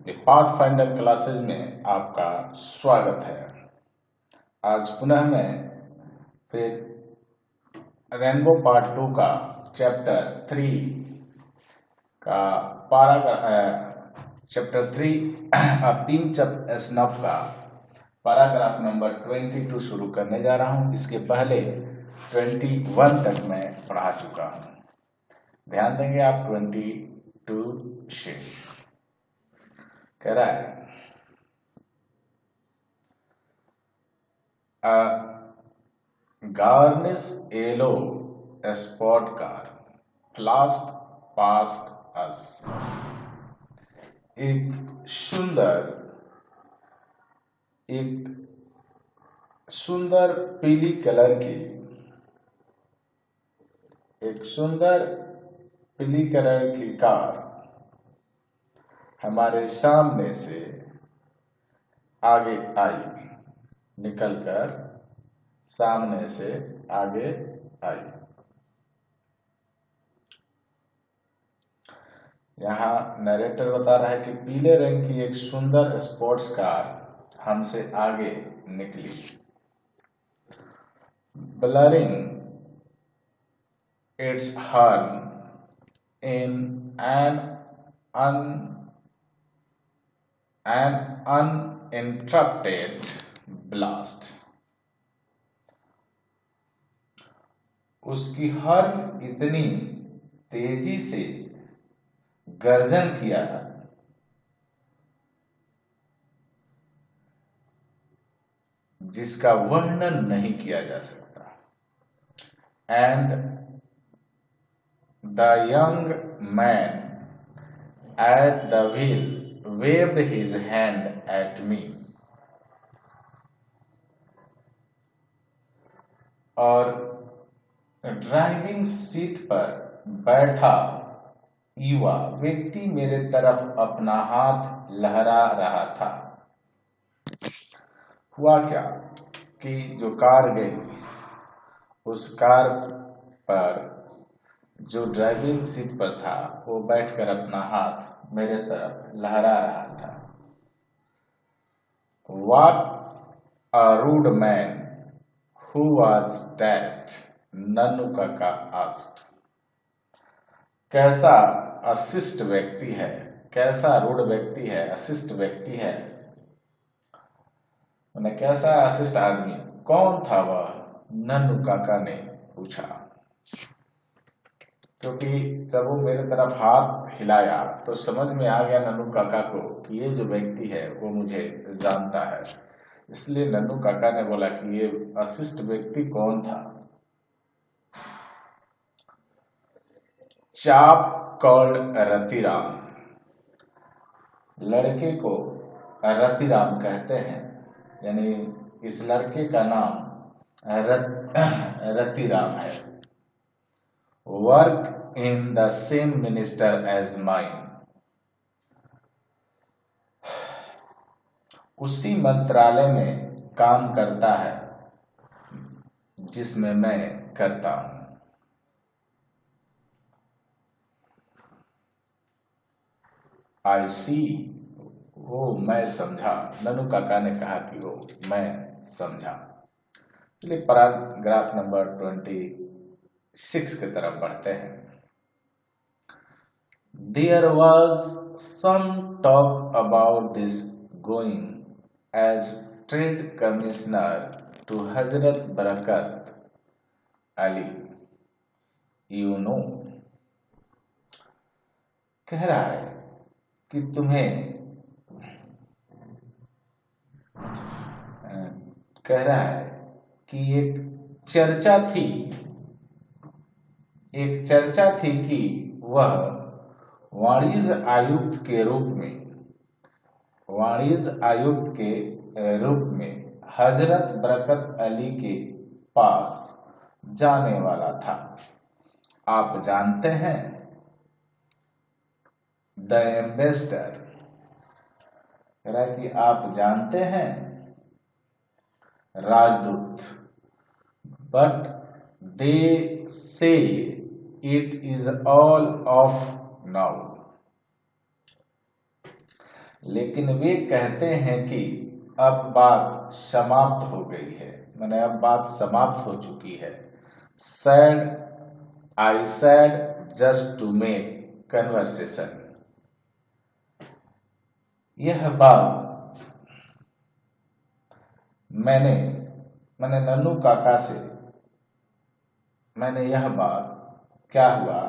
The pathfinder classes में आपका स्वागत है। आज पुनः मैं फिर रेनबो पार्ट 2 का चैप्टर 3 का chapter 3 a pinch of snuff का पैराग्राफ नंबर 22 शुरू करने जा रहा हूं। इसके पहले 21 तक मैं पढ़ा चुका हूं। ध्यान देंगे आप 22 से कह रहा है garnish yellow spot car flashed past us. एक सुंदर पीली कलर की कार हमारे सामने से आगे आई, निकलकर सामने से आगे आई। यहाँ नरेटर बता रहा है कि पीले रंग की एक सुंदर स्पोर्ट्स कार हमसे आगे निकली। Blurring it's horn in an uninterrupted blast। उसकी हॉर्न इतनी तेजी से गर्जन किया जिसका वर्णन नहीं किया जा सकता। And the young man at the wheel waved his hand at me। और ड्राइविंग सीट पर बैठा युवा व्यक्ति मेरे तरफ अपना हाथ लहरा रहा था। हुआ क्या कि जो कार गई, उस कार पर जो ड्राइविंग सीट पर था वो बैठकर अपना हाथ मेरे तरफ लहरा रहा था। What a rude man, who was that? Nannu काका asked। कैसा अशिष्ट व्यक्ति है, कैसा रूढ़ व्यक्ति है, अशिष्ट व्यक्ति है। उन्हें कैसा अशिष्ट आदमी कौन था वह, नन्नू काका ने पूछा। क्योंकि जब वो मेरे तरफ हाथ हिलाया तो समझ में आ गया नन्नू काका को कि ये जो व्यक्ति है वो मुझे जानता है। इसलिए नन्नू काका ने बोला कि ये अशिष्ट व्यक्ति कौन था। चाप कॉल्ड रतिराम। लड़के को रतिराम कहते हैं, यानी इस लड़के का नाम रतिराम है। Work in the same minister as mine। उसी मंत्रालय में काम करता है जिसमें मैं करता हूं। I see, वो मैं समझा। नन्नू काका ने कहा कि वो मैं समझा। चलिए पैराग्राफ नंबर 26 की तरफ बढ़ते हैं। There was some talk about this going as trade commissioner to Hazrat Barakat Ali, you know। कह रहा है कि एक चर्चा थी कि वह वाणिज्य आयुक्त के रूप में हजरत बरकत अली के पास जाने वाला था। आप जानते हैं, द एम्बेसडर कह रहा है कि आप जानते हैं राजदूत। बट दे से it is all of now. लेकिन वे कहते हैं कि अब बात समाप्त हो गई है, माने अब बात समाप्त हो चुकी है। Said, I said just to make conversation. यह बात मैंने नन्नू काका से, यह बात क्या हुआ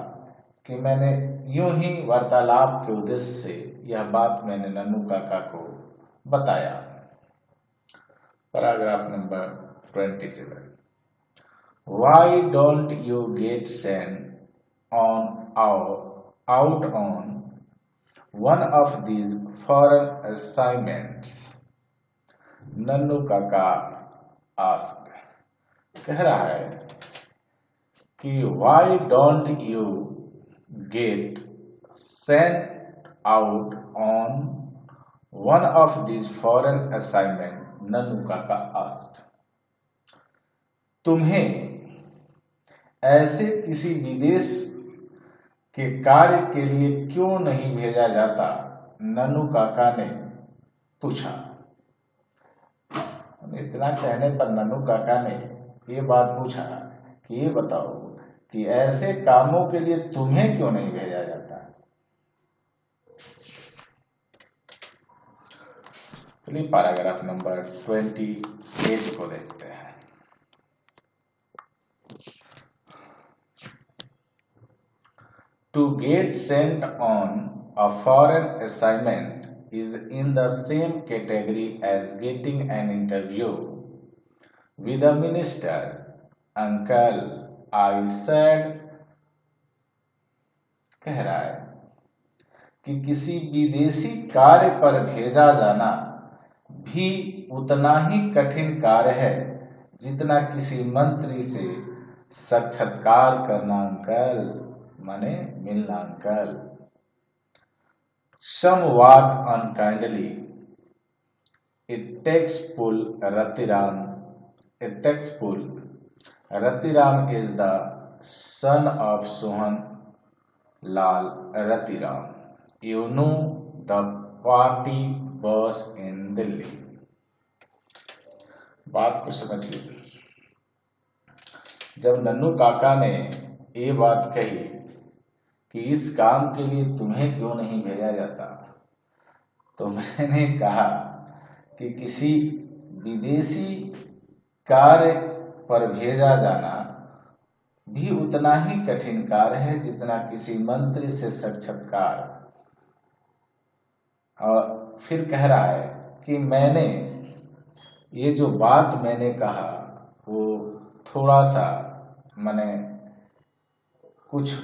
कि मैंने यूं ही वार्तालाप के उद्देश्य से यह बात मैंने नन्नू काका को बताया। Paragraph number 27। Why don't you get sent on out on one of these foreign assignments? Nannu काका आस्क, कह रहा है कि why don't you get sent out on one of these foreign assignment? Nannu काका आस्क, तुम्हें ऐसे किसी विदेश के कार्य के लिए क्यों नहीं भेजा जाता? नन्नू काका ने पूछा। इतना कहने पर नन्नू काका ने ये बात पूछा कि ये बताओ कि ऐसे कामों के लिए तुम्हें क्यों नहीं भेजा जाता? चलिए पैराग्राफ नंबर 28 को देखते हैं। To get sent on a foreign assignment is in the same category as getting an interview with a minister. Uncle, I said, कह रहा है कि किसी विदेशी कार्य पर भेजा जाना भी उतना ही कठिन कार्य है जितना किसी मंत्री से साक्षात्कार करना। अंकल माने मिलना। Uncle, somewhat unkindly, it takes pull Ratiram. Ratiram is the son of Sohan Lal Ratiram. You know the party boss in Delhi. बात को समझिए। जब नन्नू काका ने ये बात कही कि इस काम के लिए तुम्हें क्यों नहीं भेजा जाता, तो मैंने कहा कि किसी विदेशी कार्य पर भेजा जाना भी उतना ही कठिन कार्य है जितना किसी मंत्री से साक्षात्कार। और फिर कह रहा है कि मैंने ये जो बात मैंने कहा वो थोड़ा सा मैंने कुछ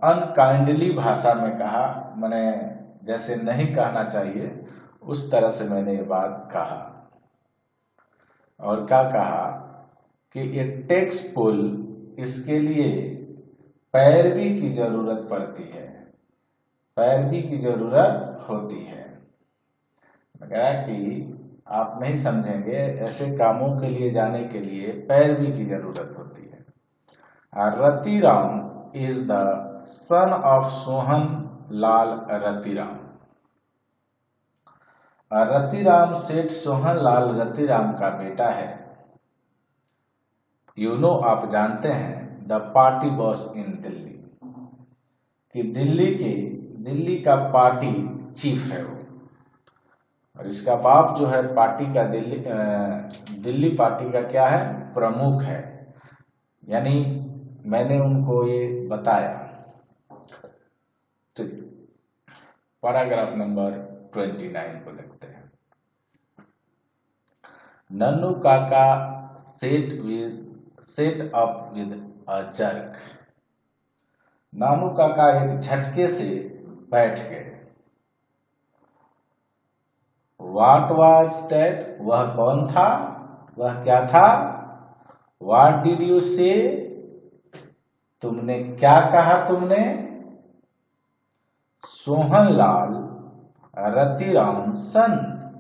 अनकाइंडली भाषा में कहा, मैंने जैसे नहीं कहना चाहिए उस तरह से मैंने ये बात कहा। और क्या कहा कि ये टेक्स पुल, इसके लिए पैरवी की जरूरत पड़ती है, पैरवी की जरूरत होती है। कहा कि आप नहीं समझेंगे, ऐसे कामों के लिए जाने के लिए पैरवी की जरूरत होती है। Ratiram is the son of Sohan Lal Ratiram. Ratiram सेठ सोहन लाल रतिराम का बेटा है। यू नो, आप जानते हैं, द पार्टी बॉस इन दिल्ली, कि दिल्ली का पार्टी चीफ है वो, और इसका बाप जो है पार्टी का दिल्ली पार्टी का क्या है, प्रमुख है। यानी मैंने उनको ये बताया। तो पैराग्राफ नंबर 29 को देखते हैं। Nannu Kaka set up with a jerk. Nanu Kaka एक झटके से बैठ गए। What was that? वह कौन था, वह क्या था? What did you say? तुमने क्या कहा? तुमने सोहनलाल रतिराम सन्स,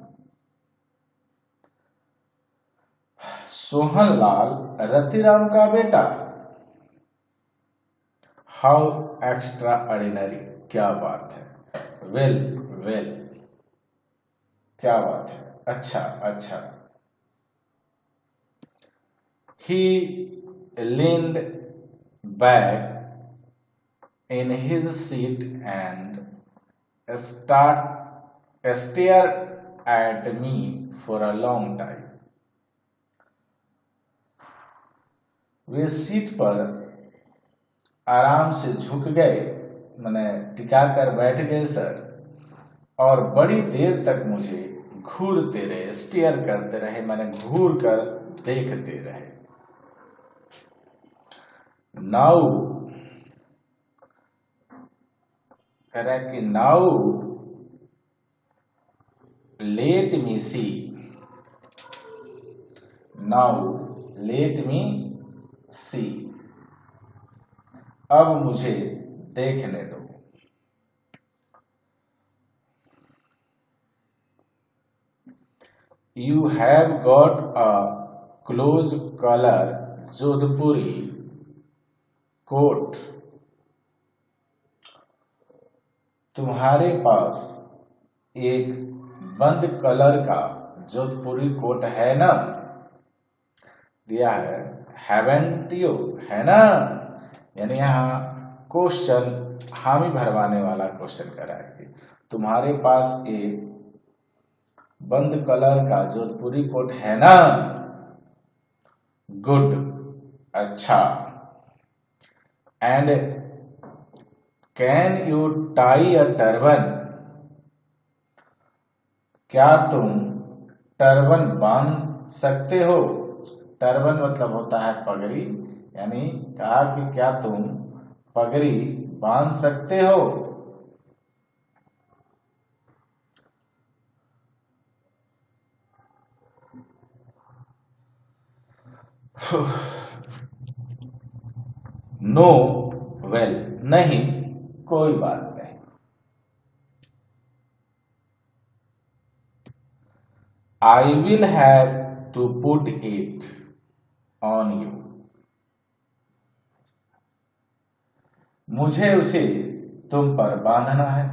सोहनलाल रतिराम का बेटा। How extra ordinary. क्या बात है, वेल वेल, क्या बात है, अच्छा अच्छा। He leaned back in his seat and stared at me for a long time. Way seat पर आराम से झुक गए, मैंने टिका कर बैठ गए सर, और बड़ी देर तक मुझे घूरते रहे, स्टेयर करते रहे, मैंने घूर कर देखते रहे। नाउ कह रहा है कि नाउ लेट मी सी, नाउ लेट मी सी, अब मुझे देखने दो। You have got a close collar Jodhpuri coat, तुम्हारे पास एक बंद कलर का जोधपुरी कोट है ना, दिया है haven't you, है ना, यानी यहाँ क्वेश्चन हामी भरवाने वाला क्वेश्चन करा है। तुम्हारे पास एक बंद कलर का जोधपुरी कोट है ना, गुड, अच्छा, and can you tie a turban, क्या तुम टर्बन बांध सकते हो। टर्बन मतलब होता है पगड़ी, यानी कहा कि क्या तुम पगड़ी बांध सकते हो। नो वेल, नहीं, कोई बात नहीं। I will have to put it on you, मुझे उसे तुम पर बांधना है।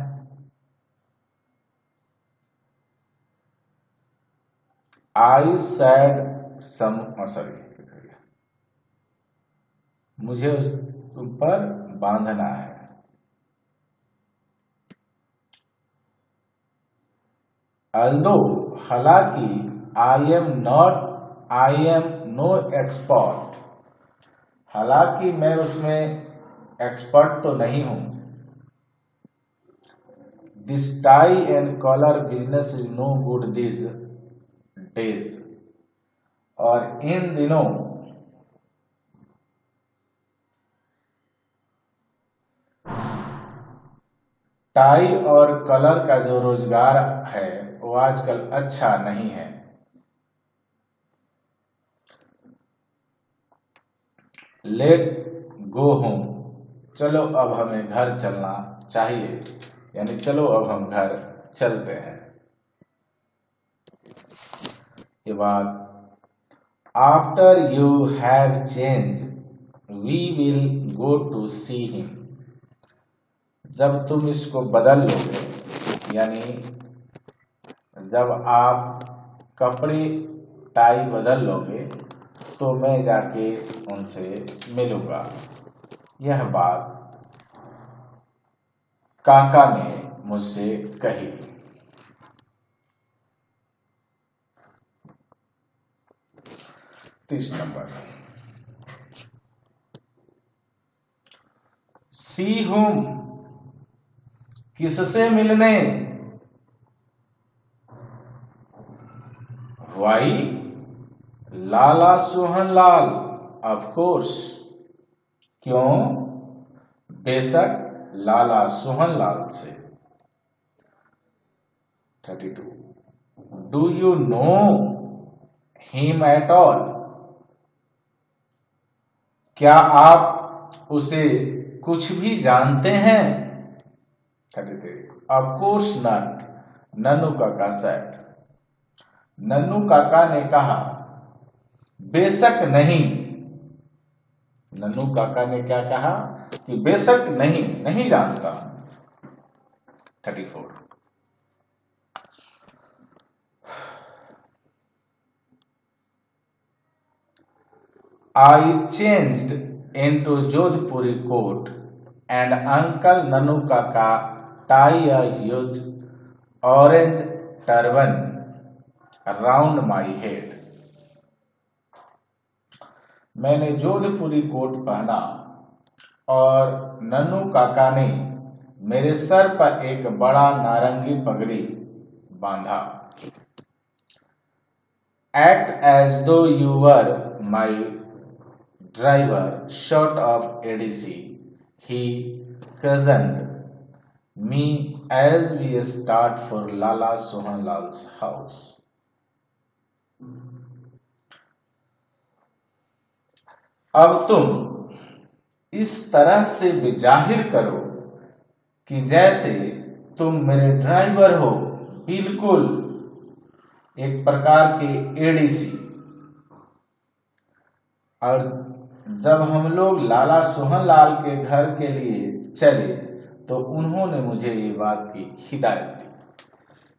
आई सैड सम, सॉरी, मुझे उस तुम पर बांधना है। अल्दो, हालांकि, आई एम नो एक्सपर्ट, हालांकि मैं उसमें एक्सपर्ट तो नहीं हूं। This tie and collar business is no good this days, और इन दिनों टाई और कलर का जो रोजगार है वो आजकल अच्छा नहीं है। लेट गो होम, चलो अब हमें घर चलना चाहिए, यानी चलो अब हम घर चलते हैं। ये बात, after you have change we will go to see him, जब तुम इसको बदल लोगे, यानी जब आप कपड़े टाई बदल लोगे तो मैं जाके उनसे मिलूंगा। यह बात काका ने मुझसे कही। 30 नंबर, सी हुम, किससे मिलने। Why, Lala Sohan Lal, of course, क्यों, बेशक, लाला सोहन लाल से। 32, do you know him at all, क्या आप उसे कुछ भी जानते हैं। 33, ऑफ कोर्स नॉट, नन्नू काका सेड, नन्नू काका ने कहा। बेशक नहीं, नन्नू काका ने क्या कहा, कि बेशक नहीं जानता। 34 I changed into Jodhpuri coat and Uncle Nanu Kaka tie a huge orange turban around my head. मैंने जोधपुरी कोट पहना और नन्नू काका ने मेरे सर पर एक बड़ा नारंगी पगड़ी बांधा। Act as though you were my driver, short of ADC. He cautioned me as we start for Lala Sohanlal's house. अब तुम इस तरह से जाहिर करो कि जैसे तुम मेरे ड्राइवर हो, बिल्कुल एक प्रकार के एडीसी। और जब हम लोग लाला सोहनलाल के घर के लिए चले तो उन्होंने मुझे ये बात की हिदायत दी,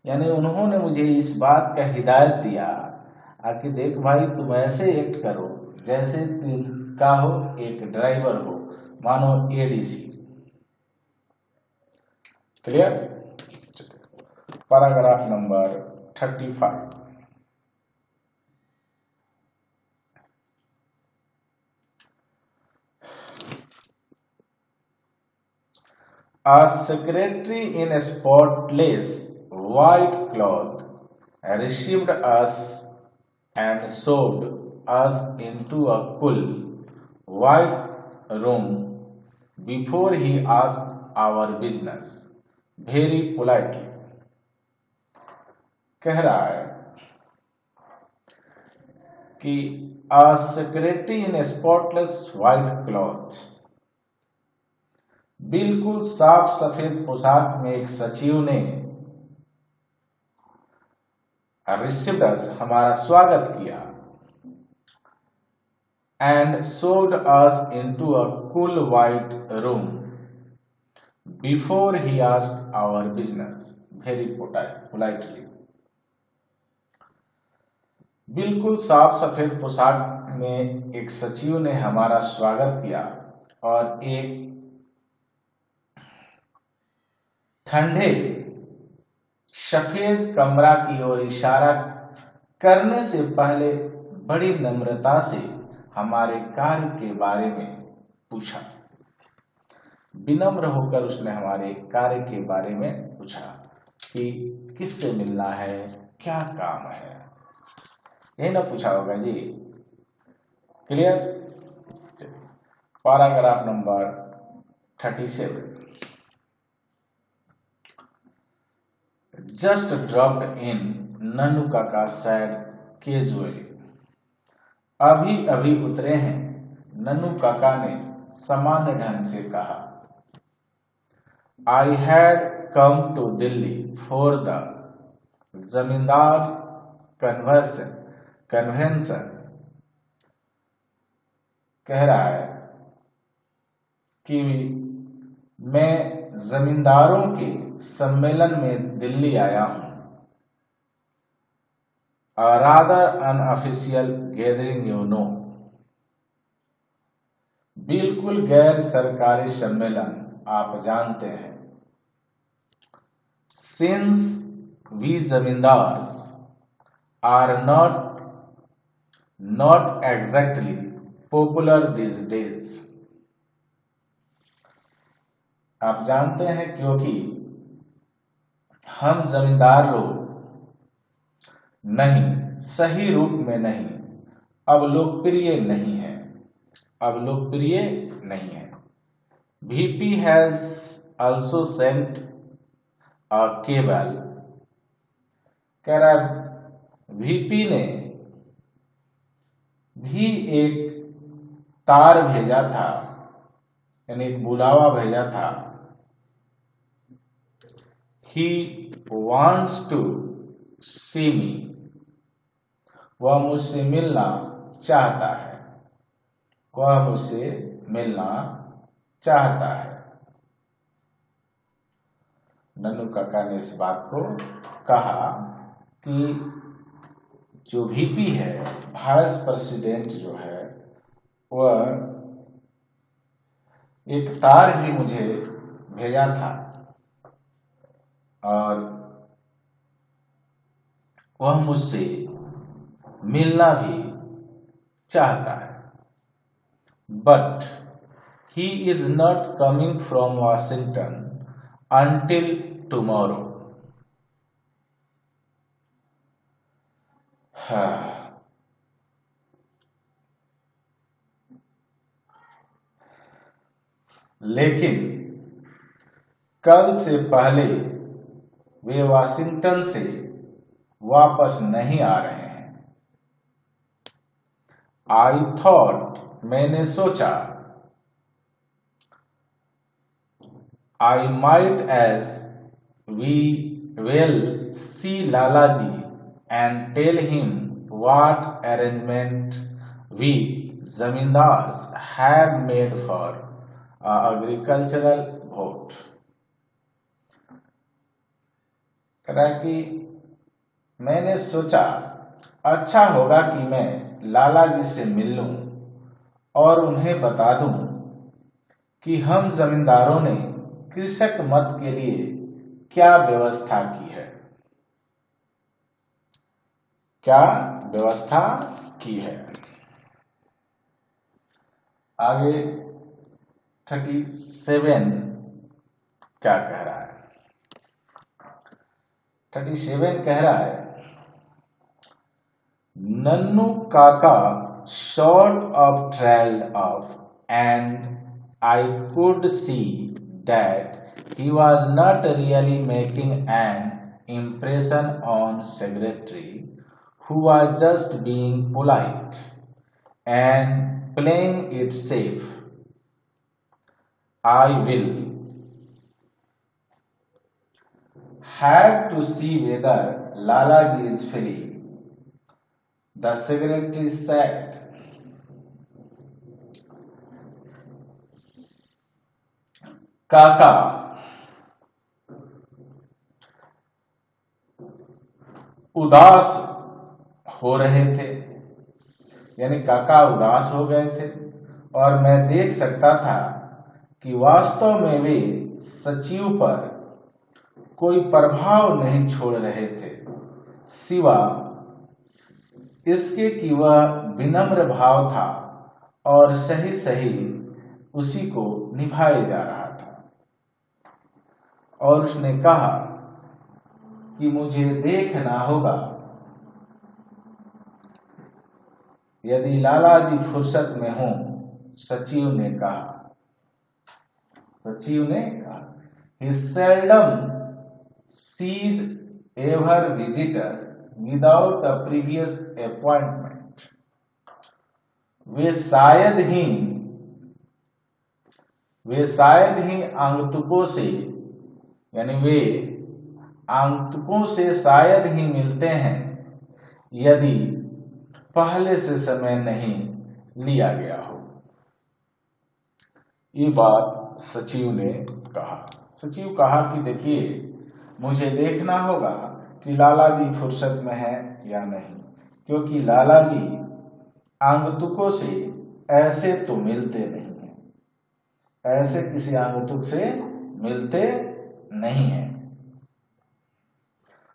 यानी उन्होंने मुझे इस बात का हिदायत दिया कि देख भाई तुम ऐसे एक्ट करो जैसे तुम का हो एक ड्राइवर हो, मानो ADC. Clear? Paragraph number 35। A secretary in a spotless white cloth received us and showed us into a cool white room before he asked our business very politely. कह रहा है कि a secretary in a spotless white cloth, बिल्कुल साफ सफेद पोशाक में एक सचिव ने received us, हमारा स्वागत किया, and showed us into a cool white room before he asked our business very politely. बिल्कुल साफ सफेद पोशाक में एक सचिव ने हमारा स्वागत किया और एक ठंडे सफेद कमरा की ओर इशारा करने से पहले बड़ी नम्रता से हमारे कार्य के बारे में पूछा। विनम्र होकर उसने हमारे कार्य के बारे में पूछा कि किससे मिलना है, क्या काम है, यही ना पूछा होगा जी। Clear? Paragraph number 37। Just dropped in, Nannu Kaka said casually. अभी अभी उतरे हैं, नन्नू काका ने सामान्य ढंग से कहा। I had come to Delhi for the जमींदार कन्वेंशन। कह रहा है कि मैं जमींदारों के सम्मेलन में दिल्ली आया हूं। A rather unofficial gathering, you know. बिल्कुल गैर सरकारी सम्मेलन, आप जानते हैं। Since we zamindars are not exactly popular these days. आप जानते हैं क्योंकि हम जमींदार लोग नहीं, सही रूप में नहीं, अब लोकप्रिय नहीं है। VP has also sent a cable. कह रहा VP ने भी एक तार भेजा था, यानी एक बुलावा भेजा था। He wants to see me. वह मुझसे मिलना चाहता है। चाहता है। नन्नू काका ने इस बात को कहा कि जो वीपी है, वाइस प्रेसिडेंट जो है, वह एक तार भी मुझे भेजा था और वह मुझसे मिलना भी चाहता है, but he is not coming from Washington until tomorrow. लेकिन कल से पहले वे वाशिंगटन से वापस नहीं आ रहे हैं। आई थॉट, मैंने सोचा, I might as we well see Lalaji and tell him what arrangement we zamindars had made for agricultural vote. कह कि मैंने सोचा अच्छा होगा कि मैं लाला जी से मिल लूं और उन्हें बता दूं कि हम जमींदारों ने कृषक मत के लिए क्या व्यवस्था की है, क्या व्यवस्था की है। आगे 37 क्या कह रहा है? 37 कह रहा है, नन्नू काका sort of trailed off and I could see that he was not really making an impression on secretary, who was just being polite and playing it safe. I will have to see whether Lalaji is free, the secretary said. काका उदास हो रहे थे, यानी काका उदास हो गए थे और मैं देख सकता था कि वास्तव में वे सचिव पर कोई प्रभाव नहीं छोड़ रहे थे, सिवा इसके कि वह विनम्र भाव था और सही सही उसी को निभाए जा रहा था। और उसने कहा कि मुझे देखना होगा, यदि लाला जी फुर्सत में हों। सचिव ने कहा, he seldom sees ever visitors without a previous appointment. वे शायद ही आगंतुकों से, यानी वे आगंतुकों से शायद ही मिलते हैं यदि पहले से समय नहीं लिया गया हो। ये बात सचिव ने कहा। सचिव कहा कि देखिए, मुझे देखना होगा कि लाला जी फुर्सत में है या नहीं, क्योंकि लाला जी आगंतुकों से ऐसे तो मिलते नहीं हैं, ऐसे किसी आगंतुक से मिलते नहीं हैं।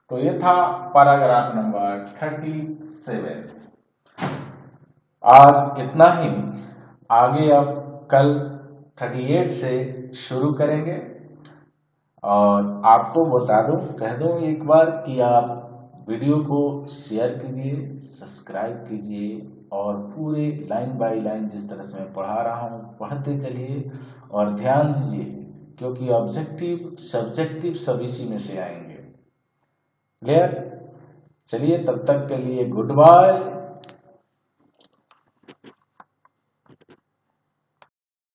तो ये था पैराग्राफ नंबर 37। आज इतना ही, आगे अब कल 38 से शुरू करेंगे। और आपको बता दूं, कह दूं एक बार कि आप वीडियो को शेयर कीजिए, सब्सक्राइब कीजिए और पूरे लाइन बाय लाइन जिस तरह से मैं पढ़ा रहा हूं पढ़ते चलिए और ध्यान दीजिए, क्योंकि ऑब्जेक्टिव सब्जेक्टिव सब इसी में से आएंगे। क्लियर? चलिए, तब तक के लिए गुड बाय।